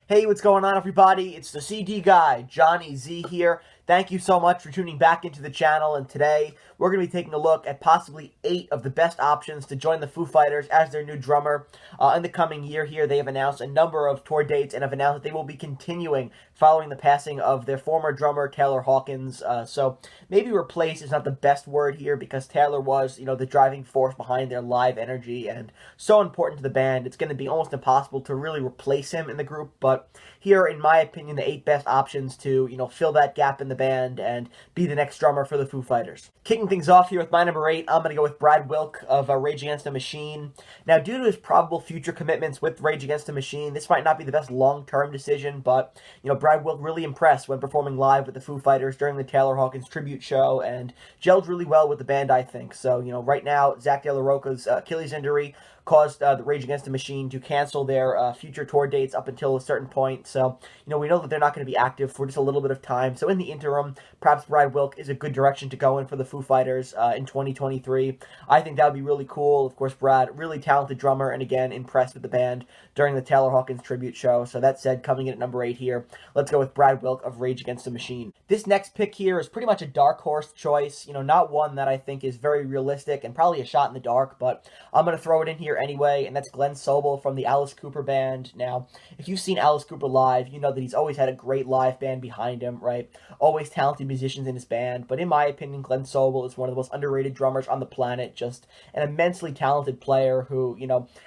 Hey, what's going on, everybody? It's the CD guy, Johnny Z here. Thank you so much for tuning back into the channel, and today we're going to be taking a look at possibly 8 of the best options to join the Foo Fighters as their new drummer in the coming year here. They have announced a number of tour dates and have announced that they will be continuing following the passing of their former drummer, Taylor Hawkins. So maybe replace is not the best word here because Taylor was, the driving force behind their live energy and so important to the band. It's going to be almost impossible to really replace him in the group, but here, in my opinion, the 8 best options to, fill that gap in the band and be the next drummer for the Foo Fighters. Kicking things off here with my number 8, I'm going to go with Brad Wilk of Rage Against the Machine. Now, due to his probable future commitments with Rage Against the Machine, this might not be the best long-term decision, but, Brad Wilk really impressed when performing live with the Foo Fighters during the Taylor Hawkins tribute show and gelled really well with the band, I think. So, right now, Zach De La Rocha's Achilles injury caused the Rage Against the Machine to cancel their future tour dates up until a certain point. So, we know that they're not going to be active for just a little bit of time. So, in the interim, perhaps Brad Wilk is a good direction to go in for the Foo Fighters in 2023. I think that would be really cool. Of course, Brad, really talented drummer, and again, impressed with the band during the Taylor Hawkins tribute show. So, that said, coming in at number 8 here, let's go with Brad Wilk of Rage Against the Machine. This next pick here is pretty much a dark horse choice. Not one that I think is very realistic and probably a shot in the dark, but I'm going to throw it in here anyway, and that's Glen Sobel from the Alice Cooper Band. Now, if you've seen Alice Cooper live, you know that he's always had a great live band behind him, right? Always talented musicians in his band, but in my opinion, Glen Sobel is one of the most underrated drummers on the planet, just an immensely talented player who,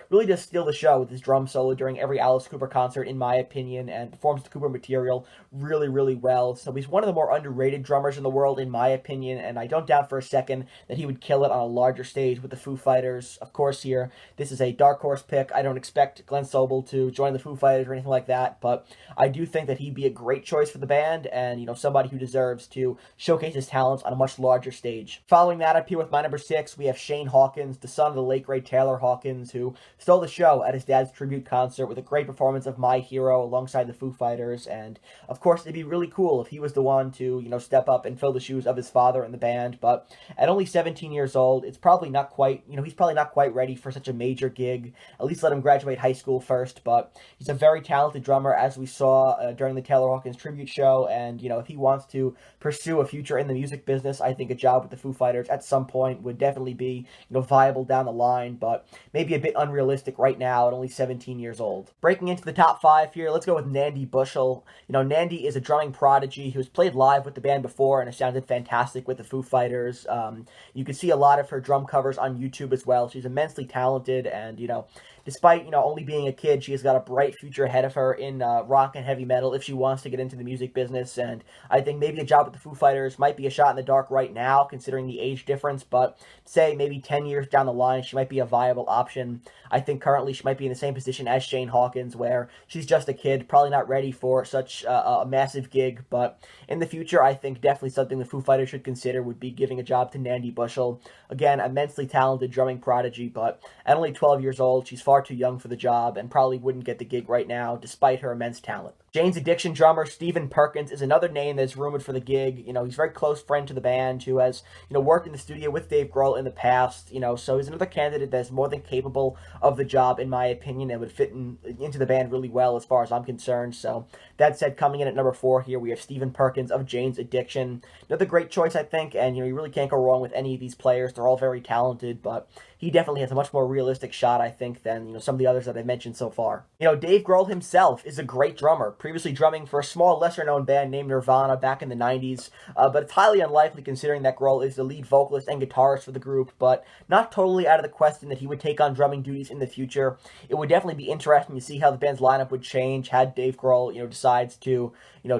really does steal the show with his drum solo during every Alice Cooper concert, in my opinion, and performs the Cooper material really, really well. So he's one of the more underrated drummers in the world, in my opinion, and I don't doubt for a second that he would kill it on a larger stage with the Foo Fighters. Of course, here, this is a dark horse pick. I don't expect Glen Sobel to join the Foo Fighters or anything like that, but I do think that he'd be a great choice for the band and, somebody who deserves to showcase his talents on a much larger stage. Following that up here with my number 6, we have Shane Hawkins, the son of the late great Taylor Hawkins, who stole the show at his dad's tribute concert with a great performance of My Hero alongside the Foo Fighters. And of course, it'd be really cool if he was the one to, step up and fill the shoes of his father in the band. But at only 17 years old, it's probably not quite, he's probably not quite ready for such a major gig. At least let him graduate high school first. But he's a very talented drummer, as we saw during the Taylor Hawkins tribute show. And, if he wants to pursue a future in the music business, I think a job with the Foo Fighters at some point would definitely be, viable down the line, but maybe a bit unrealistic right now at only 17 years old. Breaking into the top 5 here, let's go with Nandi Bushell. Nandi is a drumming prodigy who's played live with the band before and has sounded fantastic with the Foo Fighters. You can see a lot of her drum covers on YouTube as well. She's immensely talented and, despite, only being a kid, she has got a bright future ahead of her in rock and heavy metal if she wants to get into the music business. And I think maybe a job with the Foo Fighters might be a shot in the dark right now, considering the age difference. But say maybe 10 years down the line, she might be a viable option. I think currently she might be in the same position as Shane Hawkins, where she's just a kid, probably not ready for such a massive gig. But in the future, I think definitely something the Foo Fighters should consider would be giving a job to Nandi Bushell. Again, immensely talented drumming prodigy, but at only 12 years old, she's far too young for the job and probably wouldn't get the gig right now, despite her immense talent. Jane's Addiction drummer Stephen Perkins is another name that's rumored for the gig. He's a very close friend to the band who has, worked in the studio with Dave Grohl in the past, so he's another candidate that's more than capable of the job, in my opinion, and would fit into the band really well as far as I'm concerned. So that said, coming in at number 4 here, we have Stephen Perkins of Jane's Addiction. Another great choice, I think, and, you really can't go wrong with any of these players. They're all very talented, but he definitely has a much more realistic shot, I think, than, some of the others that I've mentioned so far. Dave Grohl himself is a great drummer, previously drumming for a small, lesser-known band named Nirvana back in the 90s, but it's highly unlikely considering that Grohl is the lead vocalist and guitarist for the group, but not totally out of the question that he would take on drumming duties in the future. It would definitely be interesting to see how the band's lineup would change had Dave Grohl, decides to,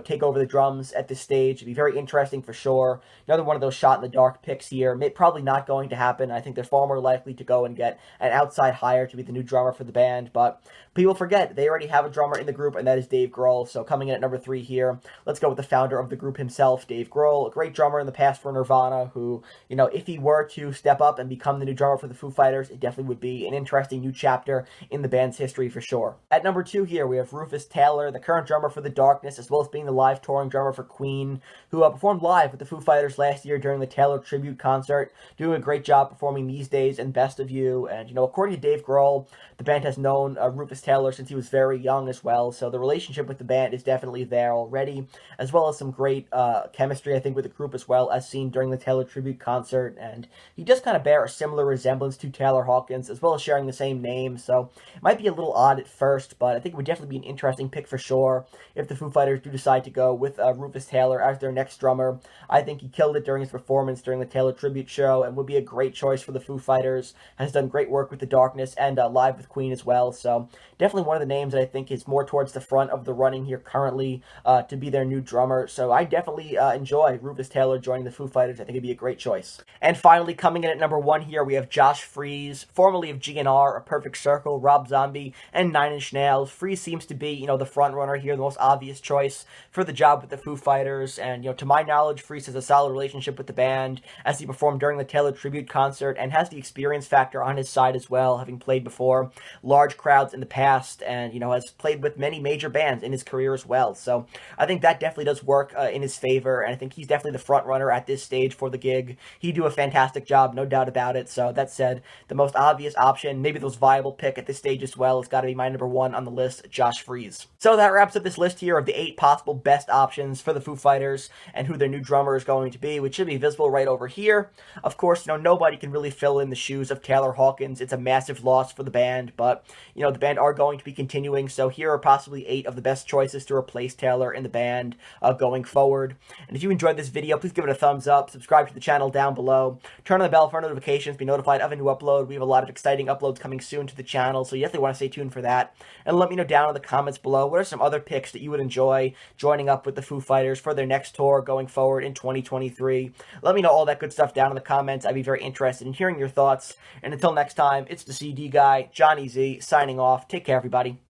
take over the drums at this stage. It'd be very interesting for sure. Another one of those shot-in-the-dark picks here. Probably not going to happen. I think they're far more likely to go and get an outside hire to be the new drummer for the band, but people forget they already have a drummer in the group, and that is Dave Grohl. So coming in at number 3 here, let's go with the founder of the group himself, Dave Grohl, a great drummer in the past for Nirvana, who, if he were to step up and become the new drummer for the Foo Fighters, it definitely would be an interesting new chapter in the band's history for sure. At number 2 here, we have Rufus Taylor, the current drummer for The Darkness, as well as being the live touring drummer for Queen, who performed live with the Foo Fighters last year during the Taylor tribute concert, doing a great job performing These Days and Best of You. And, according to Dave Grohl, the band has known Rufus Taylor since he was very young as well, so the relationship with the band is definitely there already, as well as some great chemistry, I think, with the group as well, as seen during the Taylor tribute concert, and he does kind of bear a similar resemblance to Taylor Hawkins, as well as sharing the same name, so it might be a little odd at first, but I think it would definitely be an interesting pick for sure if the Foo Fighters do decide to go with Rufus Taylor as their next drummer. I think he killed it during his performance during the Taylor tribute show and would be a great choice for the Foo Fighters. Has done great work with The Darkness and live with Queen as well, so definitely one of the names that I think is more towards the front of the running here currently to be their new drummer, so I definitely enjoy Rufus Taylor joining the Foo Fighters. I think it'd be a great choice. And finally, coming in at number 1 here, we have Josh Freese, formerly of GNR, A Perfect Circle, Rob Zombie, and Nine Inch Nails. Freese seems to be, the front runner here, the most obvious choice for the job with the Foo Fighters, and, to my knowledge, Freese has a solid relationship with the band, as he performed during the Taylor tribute concert, and has the experience factor on his side as well, having played before large crowds in the past, and, has played with many major bands in his career as well, so I think that definitely does work in his favor, and I think he's definitely the front runner at this stage for the gig. He'd do a fantastic job, no doubt about it, so that said, the most obvious option, maybe the most viable pick at this stage as well, has got to be my number 1 on the list, Josh Freese. So that wraps up this list here of the 8 possible best options for the Foo Fighters and who their new drummer is going to be, which should be visible right over here. Of course, nobody can really fill in the shoes of Taylor Hawkins. It's a massive loss for the band, but, the band are going to be continuing, so here are possibly 8 of the best choices to replace Taylor in the band going forward. And if you enjoyed this video, please give it a thumbs up, subscribe to the channel down below, turn on the bell for notifications, be notified of a new upload. We have a lot of exciting uploads coming soon to the channel, so you definitely want to stay tuned for that. And let me know down in the comments below, what are some other picks that you would enjoy joining up with the Foo Fighters for their next tour going forward in 2023. Let me know all that good stuff down in the comments. I'd be very interested in hearing your thoughts. And until next time, it's the CD guy, Johnny Z, signing off. Take care, everybody.